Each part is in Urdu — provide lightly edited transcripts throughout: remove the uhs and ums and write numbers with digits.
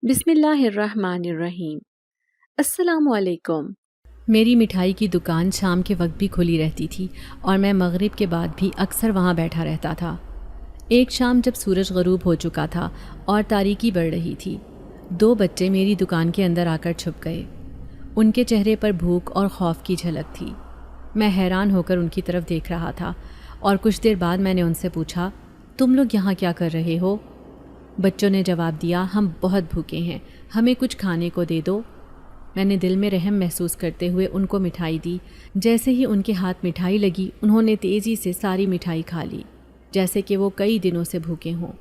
بسم اللہ الرحمن الرحیم۔ السلام علیکم۔ میری مٹھائی کی دکان شام کے وقت بھی کھلی رہتی تھی اور میں مغرب کے بعد بھی اکثر وہاں بیٹھا رہتا تھا۔ ایک شام جب سورج غروب ہو چکا تھا اور تاریکی بڑھ رہی تھی، 2 بچے میری دکان کے اندر آ کر چھپ گئے۔ ان کے چہرے پر بھوک اور خوف کی جھلک تھی۔ میں حیران ہو کر ان کی طرف دیکھ رہا تھا اور کچھ دیر بعد میں نے ان سے پوچھا، تم لوگ یہاں کیا کر رہے ہو؟ بچوں نے جواب دیا، ہم بہت بھوکے ہیں، ہمیں کچھ کھانے کو دے دو۔ میں نے دل میں رحم محسوس کرتے ہوئے ان کو مٹھائی دی۔ جیسے ہی ان کے ہاتھ مٹھائی لگی، انہوں نے تیزی سے ساری مٹھائی کھا لی، جیسے کہ وہ کئی دنوں سے بھوکے ہوں۔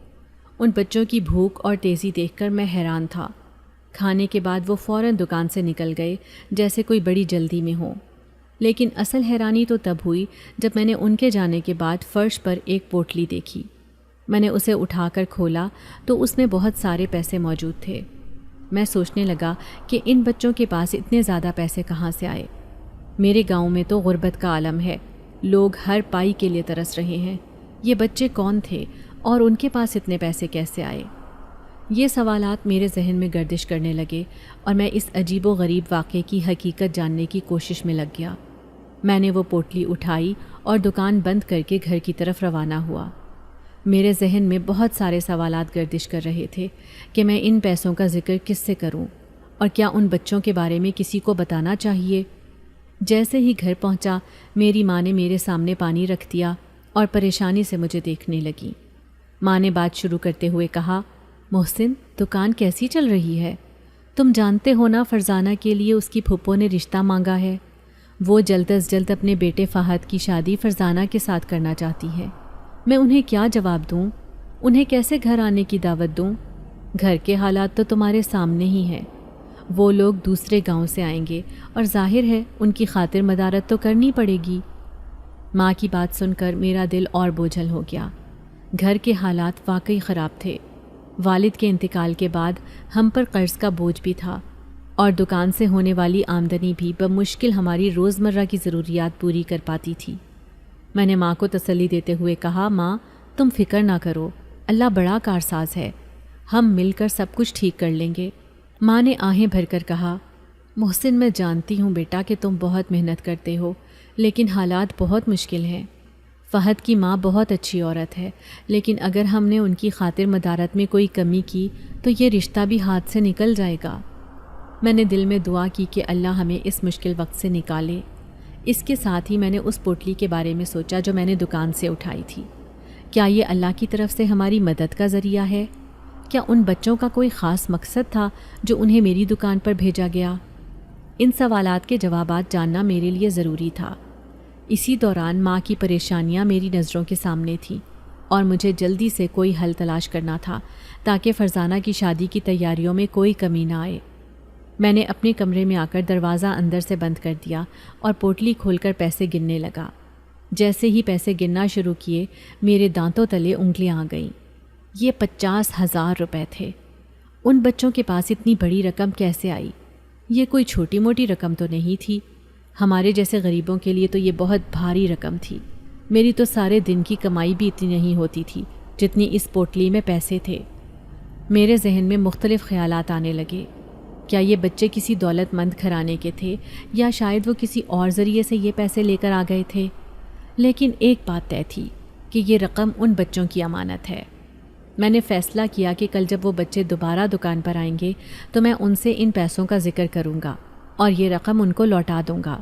ان بچوں کی بھوک اور تیزی دیکھ کر میں حیران تھا۔ کھانے کے بعد وہ فوراً دکان سے نکل گئے، جیسے کوئی بڑی جلدی میں ہو۔ لیکن اصل حیرانی تو تب ہوئی جب میں نے ان کے جانے کے بعد فرش پر ایک پوٹلی دیکھی۔ میں نے اسے اٹھا کر کھولا تو اس میں بہت سارے پیسے موجود تھے۔ میں سوچنے لگا کہ ان بچوں کے پاس اتنے زیادہ پیسے کہاں سے آئے؟ میرے گاؤں میں تو غربت کا عالم ہے، لوگ ہر پائی کے لیے ترس رہے ہیں۔ یہ بچے کون تھے اور ان کے پاس اتنے پیسے کیسے آئے؟ یہ سوالات میرے ذہن میں گردش کرنے لگے اور میں اس عجیب و غریب واقعے کی حقیقت جاننے کی کوشش میں لگ گیا۔ میں نے وہ پوٹلی اٹھائی اور دکان بند کر کے گھر کی طرف روانہ ہوا۔ میرے ذہن میں بہت سارے سوالات گردش کر رہے تھے کہ میں ان پیسوں کا ذکر کس سے کروں اور کیا ان بچوں کے بارے میں کسی کو بتانا چاہیے۔ جیسے ہی گھر پہنچا، میری ماں نے میرے سامنے پانی رکھ دیا اور پریشانی سے مجھے دیکھنے لگی۔ ماں نے بات شروع کرتے ہوئے کہا، محسن، دکان کیسی چل رہی ہے؟ تم جانتے ہو نا فرزانہ کے لیے اس کی پھپھو نے رشتہ مانگا ہے۔ وہ جلد از جلد اپنے بیٹے فہد کی شادی فرزانہ کے ساتھ کرنا چاہتی ہے۔ میں انہیں کیا جواب دوں؟ انہیں کیسے گھر آنے کی دعوت دوں؟ گھر کے حالات تو تمہارے سامنے ہی ہیں۔ وہ لوگ دوسرے گاؤں سے آئیں گے اور ظاہر ہے ان کی خاطر مدارت تو کرنی پڑے گی۔ ماں کی بات سن کر میرا دل اور بوجھل ہو گیا۔ گھر کے حالات واقعی خراب تھے۔ والد کے انتقال کے بعد ہم پر قرض کا بوجھ بھی تھا اور دکان سے ہونے والی آمدنی بھی بمشکل ہماری روزمرہ کی ضروریات پوری کر پاتی تھی۔ میں نے ماں کو تسلی دیتے ہوئے کہا، ماں تم فکر نہ کرو، اللہ بڑا کارساز ہے، ہم مل کر سب کچھ ٹھیک کر لیں گے۔ ماں نے آہیں بھر کر کہا، محسن میں جانتی ہوں بیٹا کہ تم بہت محنت کرتے ہو، لیکن حالات بہت مشکل ہیں۔ فہد کی ماں بہت اچھی عورت ہے، لیکن اگر ہم نے ان کی خاطر مدارت میں کوئی کمی کی تو یہ رشتہ بھی ہاتھ سے نکل جائے گا۔ میں نے دل میں دعا کی کہ اللہ ہمیں اس مشکل وقت سے نکالے۔ اس کے ساتھ ہی میں نے اس پوٹلی کے بارے میں سوچا جو میں نے دکان سے اٹھائی تھی۔ کیا یہ اللہ کی طرف سے ہماری مدد کا ذریعہ ہے؟ کیا ان بچوں کا کوئی خاص مقصد تھا جو انہیں میری دکان پر بھیجا گیا؟ ان سوالات کے جوابات جاننا میرے لیے ضروری تھا۔ اسی دوران ماں کی پریشانیاں میری نظروں کے سامنے تھیں اور مجھے جلدی سے کوئی حل تلاش کرنا تھا تاکہ فرزانہ کی شادی کی تیاریوں میں کوئی کمی نہ آئے۔ میں نے اپنے کمرے میں آ کر دروازہ اندر سے بند کر دیا اور پوٹلی کھول کر پیسے گننے لگا۔ جیسے ہی پیسے گننا شروع کیے، میرے دانتوں تلے انگلیاں آ گئیں۔ یہ 50,000 روپے تھے۔ ان بچوں کے پاس اتنی بڑی رقم کیسے آئی؟ یہ کوئی چھوٹی موٹی رقم تو نہیں تھی۔ ہمارے جیسے غریبوں کے لیے تو یہ بہت بھاری رقم تھی۔ میری تو سارے دن کی کمائی بھی اتنی نہیں ہوتی تھی جتنی اس پوٹلی میں پیسے تھے۔ میرے ذہن میں مختلف خیالات آنے لگے۔ کیا یہ بچے کسی دولت مند گھرانے کے تھے یا شاید وہ کسی اور ذریعے سے یہ پیسے لے کر آ گئے تھے؟ لیکن ایک بات طے تھی کہ یہ رقم ان بچوں کی امانت ہے۔ میں نے فیصلہ کیا کہ کل جب وہ بچے دوبارہ دکان پر آئیں گے تو میں ان سے ان پیسوں کا ذکر کروں گا اور یہ رقم ان کو لوٹا دوں گا۔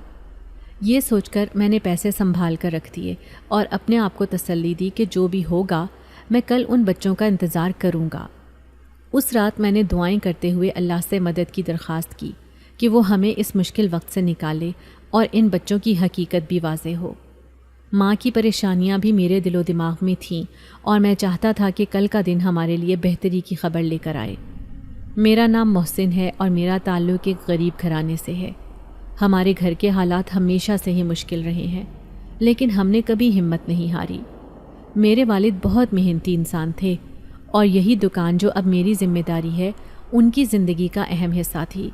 یہ سوچ کر میں نے پیسے سنبھال کر رکھ دیے اور اپنے آپ کو تسلی دی کہ جو بھی ہوگا میں کل ان بچوں کا انتظار کروں گا۔ اس رات میں نے دعائیں کرتے ہوئے اللہ سے مدد کی درخواست کی کہ وہ ہمیں اس مشکل وقت سے نکالے اور ان بچوں کی حقیقت بھی واضح ہو۔ ماں کی پریشانیاں بھی میرے دل و دماغ میں تھیں اور میں چاہتا تھا کہ کل کا دن ہمارے لیے بہتری کی خبر لے کر آئے۔ میرا نام محسن ہے اور میرا تعلق ایک غریب گھرانے سے ہے۔ ہمارے گھر کے حالات ہمیشہ سے ہی مشکل رہے ہیں، لیکن ہم نے کبھی ہمت نہیں ہاری۔ میرے والد بہت محنتی انسان تھے اور یہی دکان جو اب میری ذمہ داری ہے ان کی زندگی کا اہم حصہ تھی۔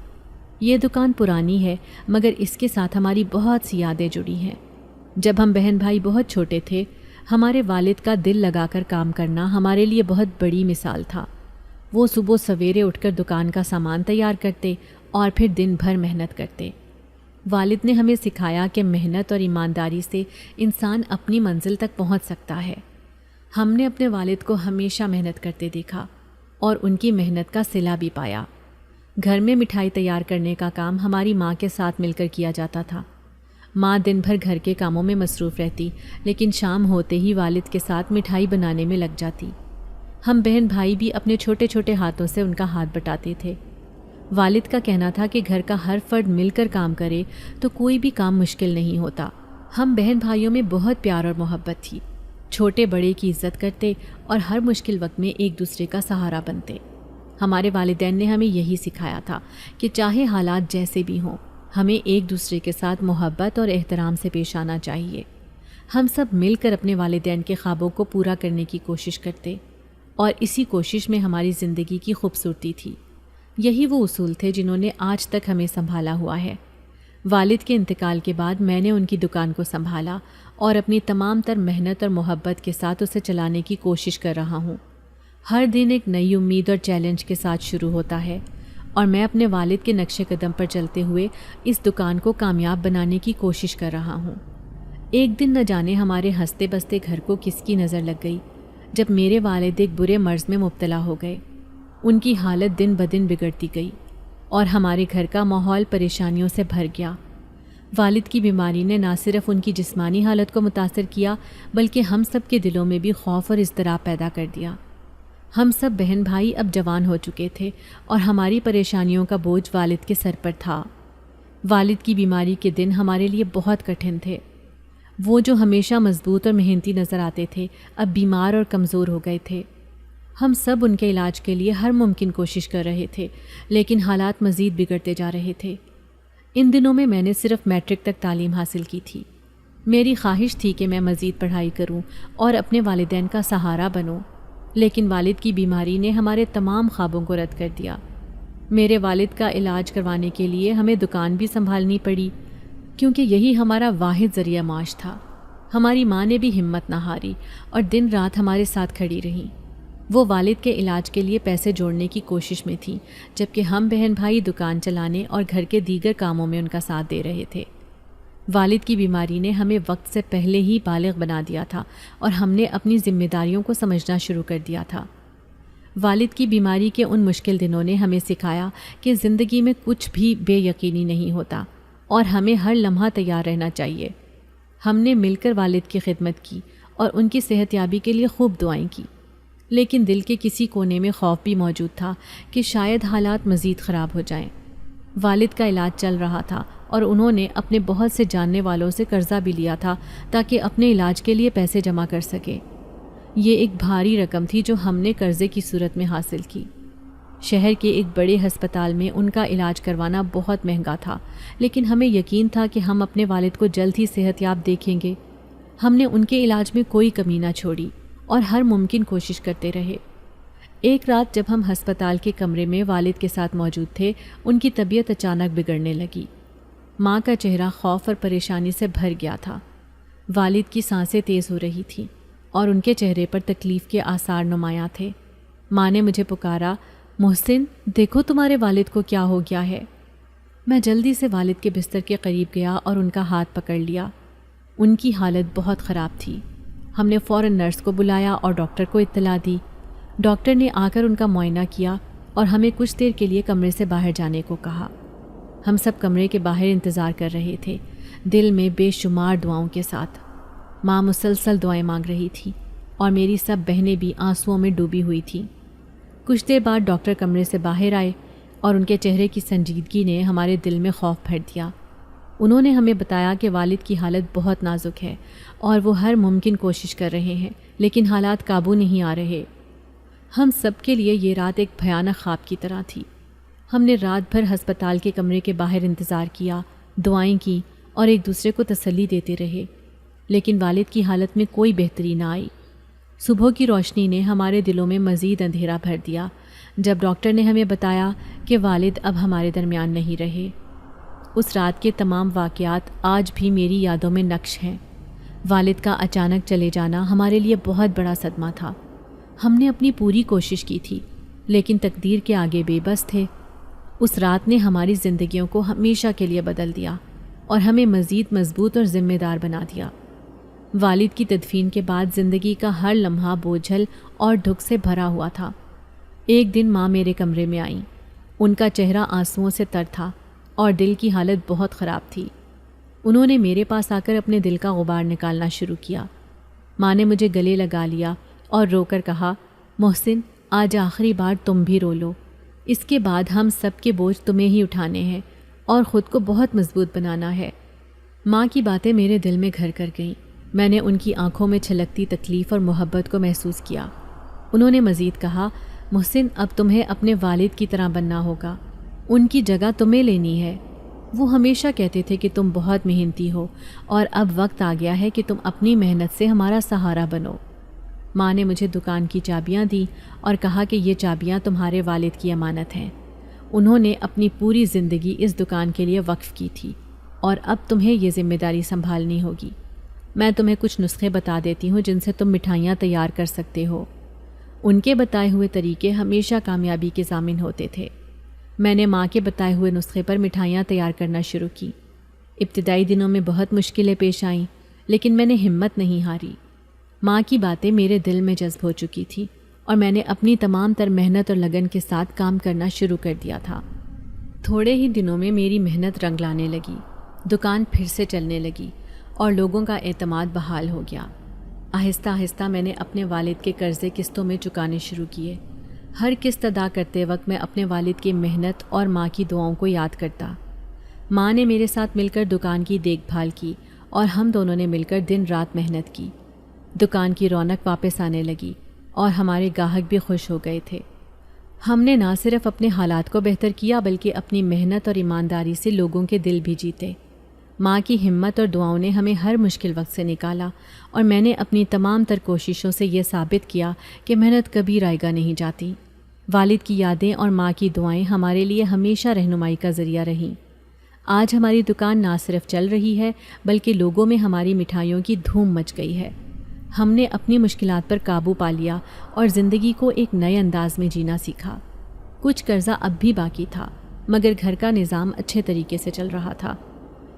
یہ دکان پرانی ہے مگر اس کے ساتھ ہماری بہت سی یادیں جڑی ہیں۔ جب ہم بہن بھائی بہت چھوٹے تھے، ہمارے والد کا دل لگا کر کام کرنا ہمارے لیے بہت بڑی مثال تھا۔ وہ صبح سویرے اٹھ کر دکان کا سامان تیار کرتے اور پھر دن بھر محنت کرتے۔ والد نے ہمیں سکھایا کہ محنت اور ایمانداری سے انسان اپنی منزل تک پہنچ سکتا ہے۔ ہم نے اپنے والد کو ہمیشہ محنت کرتے دیکھا اور ان کی محنت کا صلہ بھی پایا۔ گھر میں مٹھائی تیار کرنے کا کام ہماری ماں کے ساتھ مل کر کیا جاتا تھا۔ ماں دن بھر گھر کے کاموں میں مصروف رہتی، لیکن شام ہوتے ہی والد کے ساتھ مٹھائی بنانے میں لگ جاتی۔ ہم بہن بھائی بھی اپنے چھوٹے چھوٹے ہاتھوں سے ان کا ہاتھ بٹاتے تھے۔ والد کا کہنا تھا کہ گھر کا ہر فرد مل کر کام کرے تو کوئی بھی کام مشکل نہیں ہوتا۔ ہم بہن بھائیوں میں بہت پیار اور محبت تھی، چھوٹے بڑے کی عزت کرتے اور ہر مشکل وقت میں ایک دوسرے کا سہارا بنتے۔ ہمارے والدین نے ہمیں یہی سکھایا تھا کہ چاہے حالات جیسے بھی ہوں، ہمیں ایک دوسرے کے ساتھ محبت اور احترام سے پیش آنا چاہیے۔ ہم سب مل کر اپنے والدین کے خوابوں کو پورا کرنے کی کوشش کرتے اور اسی کوشش میں ہماری زندگی کی خوبصورتی تھی۔ یہی وہ اصول تھے جنہوں نے آج تک ہمیں سنبھالا ہوا ہے۔ والد کے انتقال کے بعد میں نے ان کی دکان کو سنبھالا اور اپنی تمام تر محنت اور محبت کے ساتھ اسے چلانے کی کوشش کر رہا ہوں۔ ہر دن ایک نئی امید اور چیلنج کے ساتھ شروع ہوتا ہے اور میں اپنے والد کے نقش قدم پر چلتے ہوئے اس دکان کو کامیاب بنانے کی کوشش کر رہا ہوں۔ ایک دن نہ جانے ہمارے ہنستے بستے گھر کو کس کی نظر لگ گئی جب میرے والد ایک برے مرض میں مبتلا ہو گئے۔ ان کی حالت دن بدن بگڑتی گئی اور ہمارے گھر کا ماحول پریشانیوں سے بھر گیا۔ والد کی بیماری نے نہ صرف ان کی جسمانی حالت کو متاثر کیا بلکہ ہم سب کے دلوں میں بھی خوف اور اضطراب پیدا کر دیا۔ ہم سب بہن بھائی اب جوان ہو چکے تھے اور ہماری پریشانیوں کا بوجھ والد کے سر پر تھا۔ والد کی بیماری کے دن ہمارے لیے بہت کٹھن تھے۔ وہ جو ہمیشہ مضبوط اور محنتی نظر آتے تھے اب بیمار اور کمزور ہو گئے تھے۔ ہم سب ان کے علاج کے لیے ہر ممکن کوشش کر رہے تھے، لیکن حالات مزید بگڑتے جا رہے تھے۔ ان دنوں میں نے صرف میٹرک تک تعلیم حاصل کی تھی۔ میری خواہش تھی کہ میں مزید پڑھائی کروں اور اپنے والدین کا سہارا بنوں، لیکن والد کی بیماری نے ہمارے تمام خوابوں کو رد کر دیا۔ میرے والد کا علاج کروانے کے لیے ہمیں دکان بھی سنبھالنی پڑی، کیونکہ یہی ہمارا واحد ذریعہ معاش تھا۔ ہماری ماں نے بھی ہمت نہ ہاری اور دن رات ہمارے ساتھ کھڑی رہیں۔ وہ والد کے علاج کے لیے پیسے جوڑنے کی کوشش میں تھی، جبکہ ہم بہن بھائی دکان چلانے اور گھر کے دیگر کاموں میں ان کا ساتھ دے رہے تھے۔ والد کی بیماری نے ہمیں وقت سے پہلے ہی بالغ بنا دیا تھا اور ہم نے اپنی ذمہ داریوں کو سمجھنا شروع کر دیا تھا۔ والد کی بیماری کے ان مشکل دنوں نے ہمیں سکھایا کہ زندگی میں کچھ بھی بے یقینی نہیں ہوتا اور ہمیں ہر لمحہ تیار رہنا چاہیے۔ ہم نے مل کر والد کی خدمت کی اور ان کی صحت یابی کے لیے خوب دعائیں کی، لیکن دل کے کسی کونے میں خوف بھی موجود تھا کہ شاید حالات مزید خراب ہو جائیں۔ والد کا علاج چل رہا تھا اور انہوں نے اپنے بہت سے جاننے والوں سے قرضہ بھی لیا تھا تاکہ اپنے علاج کے لیے پیسے جمع کر سکے۔ یہ ایک بھاری رقم تھی جو ہم نے قرضے کی صورت میں حاصل کی۔ شہر کے ایک بڑے ہسپتال میں ان کا علاج کروانا بہت مہنگا تھا، لیکن ہمیں یقین تھا کہ ہم اپنے والد کو جلد ہی صحت یاب دیکھیں گے۔ ہم نے ان کے علاج میں کوئی کمی نہ چھوڑی اور ہر ممکن کوشش کرتے رہے۔ ایک رات جب ہم ہسپتال کے کمرے میں والد کے ساتھ موجود تھے، ان کی طبیعت اچانک بگڑنے لگی۔ ماں کا چہرہ خوف اور پریشانی سے بھر گیا تھا۔ والد کی سانسیں تیز ہو رہی تھیں اور ان کے چہرے پر تکلیف کے آثار نمایاں تھے۔ ماں نے مجھے پکارا، محسن دیکھو تمہارے والد کو کیا ہو گیا ہے۔ میں جلدی سے والد کے بستر کے قریب گیا اور ان کا ہاتھ پکڑ لیا۔ ان کی حالت بہت خراب تھی۔ ہم نے فوراً نرس کو بلایا اور ڈاکٹر کو اطلاع دی۔ ڈاکٹر نے آ کر ان کا معائنہ کیا اور ہمیں کچھ دیر کے لیے کمرے سے باہر جانے کو کہا۔ ہم سب کمرے کے باہر انتظار کر رہے تھے، دل میں بے شمار دعاؤں کے ساتھ۔ ماں مسلسل دعائیں مانگ رہی تھی اور میری سب بہنیں بھی آنسوؤں میں ڈوبی ہوئی تھیں۔ کچھ دیر بعد ڈاکٹر کمرے سے باہر آئے اور ان کے چہرے کی سنجیدگی نے ہمارے دل میں خوف بھر دیا۔ انہوں نے ہمیں بتایا کہ والد کی حالت بہت نازک ہے اور وہ ہر ممکن کوشش کر رہے ہیں، لیکن حالات قابو نہیں آ رہے۔ ہم سب کے لیے یہ رات ایک بھیانک خواب کی طرح تھی۔ ہم نے رات بھر ہسپتال کے کمرے کے باہر انتظار کیا، دعائیں کی اور ایک دوسرے کو تسلی دیتے رہے، لیکن والد کی حالت میں کوئی بہتری نہ آئی۔ صبح کی روشنی نے ہمارے دلوں میں مزید اندھیرا بھر دیا جب ڈاکٹر نے ہمیں بتایا کہ والد اب ہمارے درمیان نہیں رہے۔ اس رات کے تمام واقعات آج بھی میری یادوں میں نقش ہیں۔ والد کا اچانک چلے جانا ہمارے لیے بہت بڑا صدمہ تھا۔ ہم نے اپنی پوری کوشش کی تھی، لیکن تقدیر کے آگے بے بس تھے۔ اس رات نے ہماری زندگیوں کو ہمیشہ کے لیے بدل دیا اور ہمیں مزید مضبوط اور ذمہ دار بنا دیا۔ والد کی تدفین کے بعد زندگی کا ہر لمحہ بوجھل اور دکھ سے بھرا ہوا تھا۔ ایک دن ماں میرے کمرے میں آئیں۔ ان کا چہرہ آنسوؤں سے تر تھا اور دل کی حالت بہت خراب تھی۔ انہوں نے میرے پاس آ کر اپنے دل کا غبار نکالنا شروع کیا۔ ماں نے مجھے گلے لگا لیا اور رو کر کہا، محسن، آج آخری بار تم بھی رو لو۔ اس کے بعد ہم سب کے بوجھ تمہیں ہی اٹھانے ہیں اور خود کو بہت مضبوط بنانا ہے۔ ماں کی باتیں میرے دل میں گھر کر گئیں۔ میں نے ان کی آنکھوں میں چھلکتی تکلیف اور محبت کو محسوس کیا۔ انہوں نے مزید کہا، محسن، اب تمہیں اپنے والد کی طرح بننا ہوگا، ان کی جگہ تمہیں لینی ہے۔ وہ ہمیشہ کہتے تھے کہ تم بہت محنتی ہو اور اب وقت آ گیا ہے کہ تم اپنی محنت سے ہمارا سہارا بنو۔ ماں نے مجھے دکان کی چابیاں دیں اور کہا کہ یہ چابیاں تمہارے والد کی امانت ہیں۔ انہوں نے اپنی پوری زندگی اس دکان کے لیے وقف کی تھی اور اب تمہیں یہ ذمہ داری سنبھالنی ہوگی۔ میں تمہیں کچھ نسخے بتا دیتی ہوں جن سے تم مٹھائیاں تیار کر سکتے ہو۔ ان کے بتائے ہوئے طریقے ہمیشہ کامیابی کے ضامن ہوتے تھے۔ میں نے ماں کے بتائے ہوئے نسخے پر مٹھائیاں تیار کرنا شروع کی۔ ابتدائی دنوں میں بہت مشکلیں پیش آئیں، لیکن میں نے ہمت نہیں ہاری۔ ماں کی باتیں میرے دل میں جذب ہو چکی تھی اور میں نے اپنی تمام تر محنت اور لگن کے ساتھ کام کرنا شروع کر دیا تھا۔ تھوڑے ہی دنوں میں میری محنت رنگ لانے لگی، دکان پھر سے چلنے لگی اور لوگوں کا اعتماد بحال ہو گیا۔ آہستہ آہستہ میں نے اپنے والد کے قرضے قسطوں میں چکانے شروع کیے۔ ہر قسط ادا کرتے وقت میں اپنے والد کی محنت اور ماں کی دعاؤں کو یاد کرتا۔ ماں نے میرے ساتھ مل کر دکان کی دیکھ بھال کی اور ہم دونوں نے مل کر دن رات محنت کی۔ دکان کی رونق واپس آنے لگی اور ہمارے گاہک بھی خوش ہو گئے تھے۔ ہم نے نہ صرف اپنے حالات کو بہتر کیا بلکہ اپنی محنت اور ایمانداری سے لوگوں کے دل بھی جیتے۔ ماں کی ہمت اور دعاؤں نے ہمیں ہر مشکل وقت سے نکالا اور میں نے اپنی تمام تر کوششوں سے یہ ثابت کیا کہ محنت کبھی رائگاں نہیں جاتی۔ والد کی یادیں اور ماں کی دعائیں ہمارے لیے ہمیشہ رہنمائی کا ذریعہ رہیں۔ آج ہماری دکان نہ صرف چل رہی ہے بلکہ لوگوں میں ہماری مٹھائیوں کی دھوم مچ گئی ہے۔ ہم نے اپنی مشکلات پر قابو پا لیا اور زندگی کو ایک نئے انداز میں جینا سیکھا۔ کچھ قرضہ اب بھی باقی تھا مگر گھر کا نظام اچھے طریقے سے چل رہا تھا۔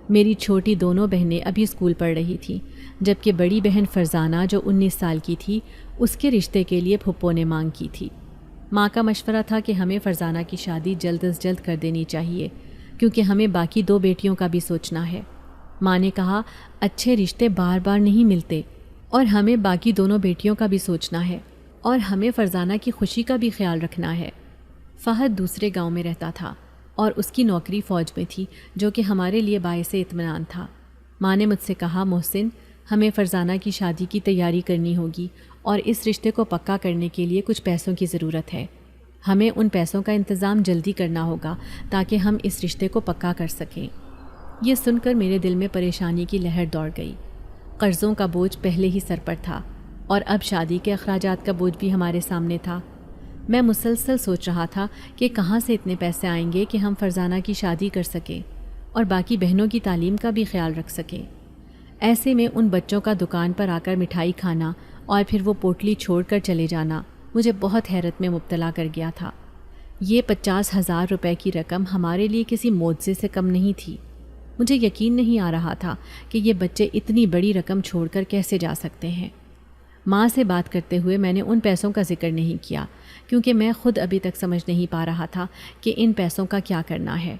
میری چھوٹی دونوں بہنیں ابھی اسکول پڑھ رہی تھیں، جبکہ بڑی بہن فرزانہ جو 19 سال کی تھی اس کے رشتے کے لیے پھپھو نے مانگ کی تھی۔ ماں کا مشورہ تھا کہ ہمیں فرزانہ کی شادی جلد از جلد کر دینی چاہیے کیونکہ ہمیں باقی 2 بیٹیوں کا بھی سوچنا ہے۔ ماں نے کہا، اچھے رشتے بار بار نہیں ملتے اور ہمیں باقی دونوں بیٹیوں کا بھی سوچنا ہے اور ہمیں فرزانہ کی خوشی کا بھی خیال رکھنا ہے۔ فہد دوسرے گاؤں میں رہتا تھا اور اس کی نوکری فوج میں تھی جو کہ ہمارے لیے باعث اطمینان تھا۔ ماں نے مجھ سے کہا، محسن، ہمیں فرزانہ کی شادی کی تیاری کرنی ہوگی اور اس رشتے کو پکا کرنے کے لیے کچھ پیسوں کی ضرورت ہے۔ ہمیں ان پیسوں کا انتظام جلدی کرنا ہوگا تاکہ ہم اس رشتے کو پکا کر سکیں۔ یہ سن کر میرے دل میں پریشانی کی لہر دوڑ گئی۔ قرضوں کا بوجھ پہلے ہی سر پر تھا اور اب شادی کے اخراجات کا بوجھ بھی ہمارے سامنے تھا۔ میں مسلسل سوچ رہا تھا کہ کہاں سے اتنے پیسے آئیں گے کہ ہم فرزانہ کی شادی کر سکیں اور باقی بہنوں کی تعلیم کا بھی خیال رکھ سکیں۔ ایسے میں ان بچوں کا دکان پر آ کر مٹھائی کھانا اور پھر وہ پوٹلی چھوڑ کر چلے جانا مجھے بہت حیرت میں مبتلا کر گیا تھا۔ یہ 50,000 روپے کی رقم ہمارے لیے کسی معجزے سے کم نہیں تھی۔ مجھے یقین نہیں آ رہا تھا کہ یہ بچے اتنی بڑی رقم چھوڑ کر کیسے جا سکتے ہیں۔ ماں سے بات کرتے ہوئے میں نے ان پیسوں کا ذکر نہیں کیا کیونکہ میں خود ابھی تک سمجھ نہیں پا رہا تھا کہ ان پیسوں کا کیا کرنا ہے،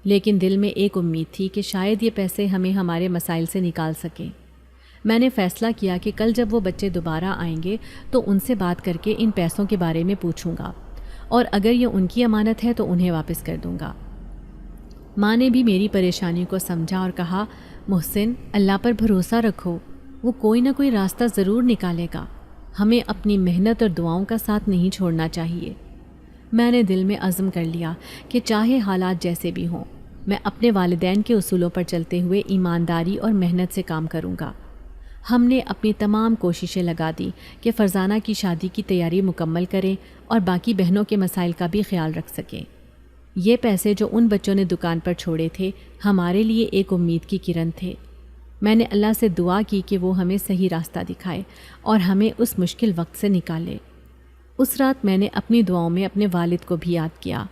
لیکن دل میں ایک امید تھی کہ شاید یہ پیسے ہمیں ہمارے مسائل سے نکال سکیں۔ میں نے فیصلہ کیا کہ کل جب وہ بچے دوبارہ آئیں گے تو ان سے بات کر کے ان پیسوں کے بارے میں پوچھوں گا اور اگر یہ ان کی امانت ہے تو انہیں واپس کر دوں گا۔ ماں نے بھی میری پریشانی کو سمجھا اور کہا، محسن، اللہ پر بھروسہ رکھو، وہ کوئی نہ کوئی راستہ ضرور نکالے گا۔ ہمیں اپنی محنت اور دعاؤں کا ساتھ نہیں چھوڑنا چاہیے۔ میں نے دل میں عزم کر لیا کہ چاہے حالات جیسے بھی ہوں، میں اپنے والدین کے اصولوں پر چلتے ہوئے ایمانداری اور محنت سے کام کروں گا۔ ہم نے اپنی تمام کوششیں لگا دی کہ فرزانہ کی شادی کی تیاری مکمل کریں اور باقی بہنوں کے مسائل کا بھی خیال رکھ سکیں۔ یہ پیسے جو ان بچوں نے دکان پر چھوڑے تھے ہمارے لیے ایک امید کی کرن تھے۔ میں نے اللہ سے دعا کی کہ وہ ہمیں صحیح راستہ دکھائے اور ہمیں اس مشکل وقت سے نکالے۔ اس رات میں نے اپنی دعاؤں میں اپنے والد کو بھی یاد کیا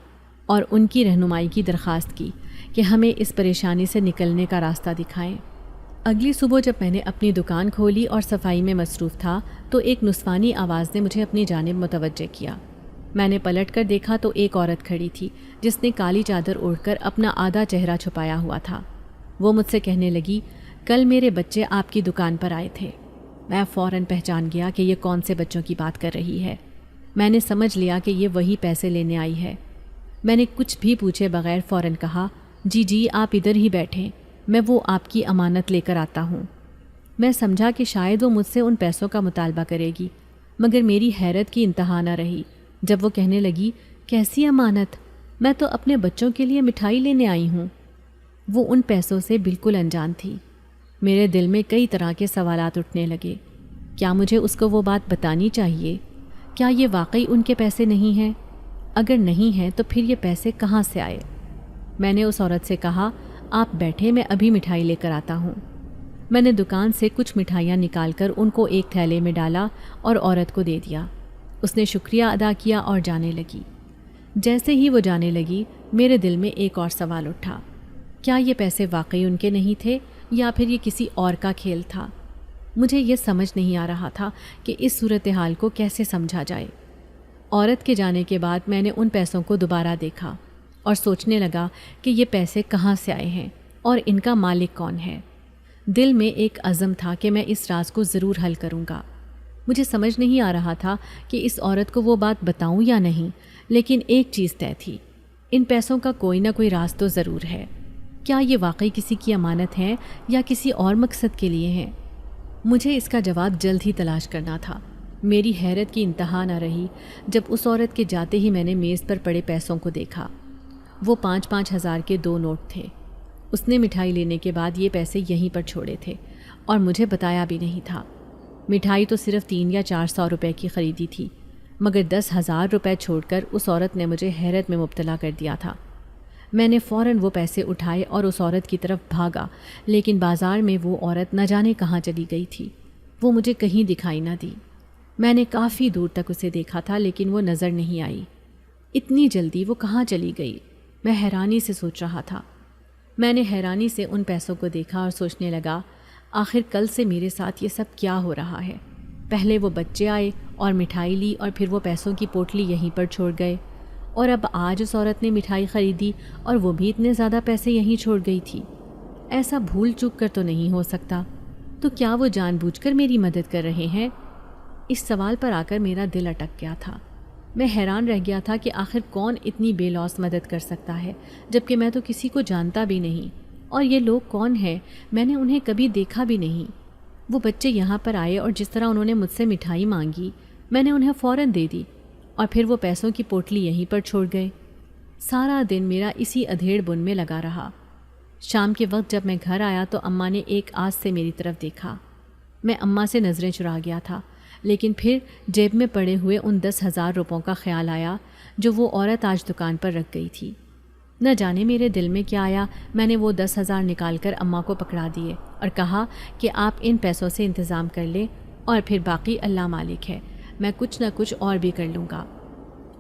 اور ان کی رہنمائی کی درخواست کی کہ ہمیں اس پریشانی سے نکلنے کا راستہ دکھائیں۔ اگلی صبح جب میں نے اپنی دکان کھولی اور صفائی میں مصروف تھا تو ایک نسوانی آواز نے مجھے اپنی جانب متوجہ کیا۔ میں نے پلٹ کر دیکھا تو ایک عورت کھڑی تھی جس نے کالی چادر اوڑھ کر اپنا آدھا چہرہ چھپایا ہوا تھا۔ وہ مجھ سے کہنے لگی، کل میرے بچے آپ کی دکان پر آئے تھے۔ میں فوراً پہچان گیا کہ یہ کون سے بچوں کی بات کر رہی ہے۔ میں نے سمجھ لیا کہ یہ وہی پیسے لینے آئی ہے۔ میں نے کچھ بھی پوچھے بغیر فوراً کہا، جی جی آپ ادھر ہی بیٹھیں، میں وہ آپ کی امانت لے کر آتا ہوں۔ میں سمجھا کہ شاید وہ مجھ سے ان پیسوں کا مطالبہ کرے گی، مگر میری حیرت کی انتہا نہ رہی جب وہ کہنے لگی، کیسی امانت؟ میں تو اپنے بچوں کے لیے مٹھائی لینے آئی ہوں۔ وہ ان پیسوں سے بالکل انجان تھی۔ میرے دل میں کئی طرح کے سوالات اٹھنے لگے۔ کیا مجھے اس کو وہ بات بتانی چاہیے؟ کیا یہ واقعی ان کے پیسے نہیں ہیں؟ اگر نہیں ہیں تو پھر یہ پیسے کہاں سے آئے؟ میں نے اس عورت سے کہا، آپ بیٹھے، میں ابھی مٹھائی لے کر آتا ہوں۔ میں نے دکان سے کچھ مٹھائیاں نکال کر ان کو ایک تھیلے میں ڈالا اور عورت کو دے دیا۔ اس نے شکریہ ادا کیا اور جانے لگی۔ جیسے ہی وہ جانے لگی میرے دل میں ایک اور سوال اٹھا، کیا یہ پیسے واقعی ان کے نہیں تھے یا پھر یہ کسی اور کا کھیل تھا؟ مجھے یہ سمجھ نہیں آ رہا تھا کہ اس صورتحال کو کیسے سمجھا جائے۔ عورت کے جانے کے بعد میں نے ان پیسوں کو دوبارہ دیکھا اور سوچنے لگا کہ یہ پیسے کہاں سے آئے ہیں اور ان کا مالک کون ہے۔ دل میں ایک عزم تھا کہ میں اس راز کو ضرور حل کروں گا۔ مجھے سمجھ نہیں آ رہا تھا کہ اس عورت کو وہ بات بتاؤں یا نہیں، لیکن ایک چیز طے تھی، ان پیسوں کا کوئی نہ کوئی راز تو ضرور ہے۔ کیا یہ واقعی کسی کی امانت ہے یا کسی اور مقصد کے لیے ہیں؟ مجھے اس کا جواب جلد ہی تلاش کرنا تھا۔ میری حیرت کی انتہا نہ رہی جب اس عورت کے جاتے ہی میں نے میز پر پڑے پیسوں کو دیکھا۔ وہ 5-5 ہزار کے 2 نوٹ تھے۔ اس نے مٹھائی لینے کے بعد یہ پیسے یہیں پر چھوڑے تھے اور مجھے بتایا بھی نہیں تھا۔ مٹھائی تو صرف 300 یا 400 روپے کی خریدی تھی، مگر 10,000 روپے چھوڑ کر اس عورت نے مجھے حیرت میں مبتلا کر دیا تھا۔ میں نے فوراً وہ پیسے اٹھائے اور اس عورت کی طرف بھاگا، لیکن بازار میں وہ عورت نہ جانے کہاں چلی گئی تھی۔ وہ مجھے کہیں دکھائی نہ دی۔ میں نے کافی دور تک اسے دیکھا تھا لیکن وہ نظر نہیں آئی۔ اتنی جلدی وہ کہاں چلی گئی؟ میں حیرانی سے سوچ رہا تھا۔ میں نے حیرانی سے ان پیسوں کو دیکھا اور سوچنے لگا، آخر کل سے میرے ساتھ یہ سب کیا ہو رہا ہے؟ پہلے وہ بچے آئے اور مٹھائی لی اور پھر وہ پیسوں کی پوٹلی یہیں پر چھوڑ گئے، اور اب آج اس عورت نے مٹھائی خریدی اور وہ بھی اتنے زیادہ پیسے یہیں چھوڑ گئی تھی۔ ایسا بھول چوک کر تو نہیں ہو سکتا، تو کیا وہ جان بوجھ کر میری مدد کر رہے ہیں؟ اس سوال پر آ کر میرا دل اٹک گیا تھا۔ میں حیران رہ گیا تھا کہ آخر کون اتنی بے لوث مدد کر سکتا ہے، جبکہ میں تو کسی کو جانتا بھی نہیں، اور یہ لوگ کون ہیں؟ میں نے انہیں کبھی دیکھا بھی نہیں۔ وہ بچے یہاں پر آئے اور جس طرح انہوں نے مجھ سے مٹھائی مانگی میں نے انہیں فوراً دے دی، اور پھر وہ پیسوں کی پوٹلی یہیں پر چھوڑ گئے۔ سارا دن میرا اسی ادھیڑ بن میں لگا رہا۔ شام کے وقت جب میں گھر آیا تو اماں نے ایک آس سے میری طرف دیکھا۔ میں اماں سے نظریں چرا گیا تھا، لیکن پھر جیب میں پڑے ہوئے ان 10,000 روپوں کا خیال آیا جو وہ عورت آج دکان پر رکھ گئی تھی۔ نہ جانے میرے دل میں کیا آیا، میں نے وہ 10,000 نکال کر اماں کو پکڑا دیے اور کہا کہ آپ ان پیسوں سے انتظام کر لیں اور پھر باقی اللہ مالک ہے، میں کچھ نہ کچھ اور بھی کر لوں گا۔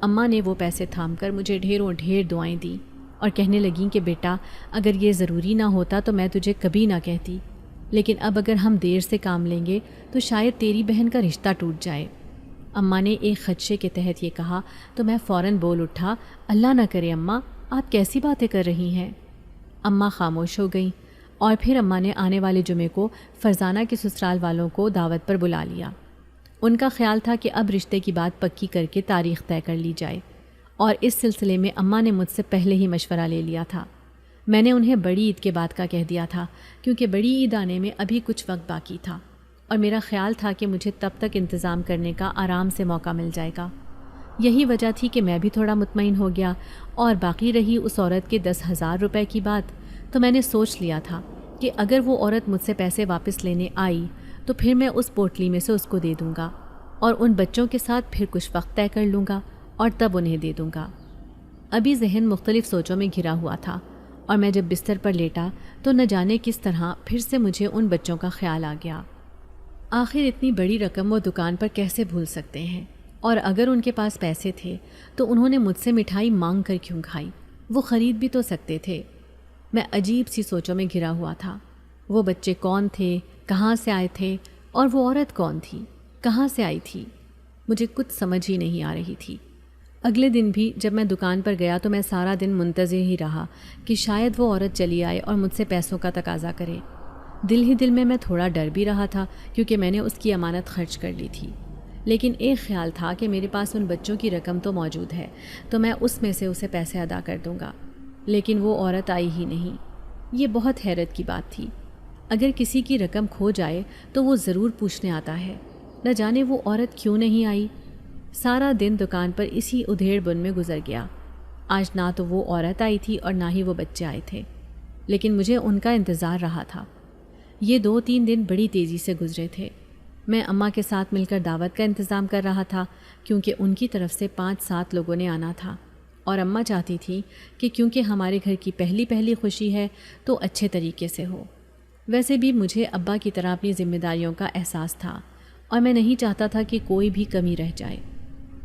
اماں نے وہ پیسے تھام کر مجھے ڈھیروں ڈھیر دعائیں دیں اور کہنے لگیں کہ بیٹا اگر یہ ضروری نہ ہوتا تو میں تجھے کبھی نہ کہتی، لیکن اب اگر ہم دیر سے کام لیں گے تو شاید تیری بہن کا رشتہ ٹوٹ جائے۔ اماں نے ایک خدشے کے تحت یہ کہا تو میں فوراً بول اٹھا، اللہ نہ کرے اماں، آپ کیسی باتیں کر رہی ہیں؟ اماں خاموش ہو گئیں اور پھر اماں نے آنے والے جمعے کو فرزانہ کے سسرال والوں کو دعوت پر بلا لیا۔ ان کا خیال تھا کہ اب رشتے کی بات پکی کر کے تاریخ طے کر لی جائے، اور اس سلسلے میں اماں نے مجھ سے پہلے ہی مشورہ لے لیا تھا۔ میں نے انہیں بڑی عید کے بعد کا کہہ دیا تھا کیونکہ بڑی عید آنے میں ابھی کچھ وقت باقی تھا، اور میرا خیال تھا کہ مجھے تب تک انتظام کرنے کا آرام سے موقع مل جائے گا۔ یہی وجہ تھی کہ میں بھی تھوڑا مطمئن ہو گیا، اور باقی رہی اس عورت کے 10,000 روپے کی بات، تو میں نے سوچ لیا تھا کہ اگر وہ عورت مجھ سے پیسے واپس لینے آئی تو پھر میں اس پوٹلی میں سے اس کو دے دوں گا اور ان بچوں کے ساتھ پھر کچھ وقت طے کر لوں گا اور تب انہیں دے دوں گا۔ ابھی ذہن مختلف سوچوں میں گھرا ہوا تھا، اور میں جب بستر پر لیٹا تو نہ جانے کس طرح پھر سے مجھے ان بچوں کا خیال آ گیا۔ آخر اتنی بڑی رقم وہ دکان پر کیسے بھول سکتے ہیں؟ اور اگر ان کے پاس پیسے تھے تو انہوں نے مجھ سے مٹھائی مانگ کر کیوں کھائی؟ وہ خرید بھی تو سکتے تھے۔ میں عجیب سی سوچوں میں گھرا ہوا تھا۔ وہ بچے کون تھے، کہاں سے آئے تھے، اور وہ عورت کون تھی، کہاں سے آئی تھی؟ مجھے کچھ سمجھ ہی نہیں آ رہی تھی۔ اگلے دن بھی جب میں دکان پر گیا تو میں سارا دن منتظر ہی رہا کہ شاید وہ عورت چلی آئے اور مجھ سے پیسوں کا تقاضا کرے۔ دل ہی دل میں تھوڑا ڈر بھی رہا تھا کیونکہ میں نے اس کی امانت خرچ کر لی تھی، لیکن ایک خیال تھا کہ میرے پاس ان بچوں کی رقم تو موجود ہے تو میں اس میں سے اسے پیسے ادا کر دوں گا۔ لیکن وہ عورت آئی ہی نہیں۔ یہ بہت حیرت کی بات تھی۔ اگر کسی کی رقم کھو جائے تو وہ ضرور پوچھنے آتا ہے، نہ جانے وہ عورت کیوں نہیں آئی۔ سارا دن دکان پر اسی ادھیڑ بن میں گزر گیا۔ آج نہ تو وہ عورت آئی تھی اور نہ ہی وہ بچے آئے تھے، لیکن مجھے ان کا انتظار رہا تھا۔ یہ 2-3 دن بڑی تیزی سے گزرے تھے۔ میں اماں کے ساتھ مل کر دعوت کا انتظام کر رہا تھا کیونکہ ان کی طرف سے 5-7 لوگوں نے آنا تھا، اور اماں چاہتی تھی کہ کیونکہ ہمارے گھر کی پہلی خوشی ہے تو اچھے طریقے سے ہو۔ ویسے بھی مجھے ابا کی طرح اپنی ذمہ داریوں کا احساس تھا اور میں نہیں چاہتا تھا کہ کوئی بھی کمی رہ جائے۔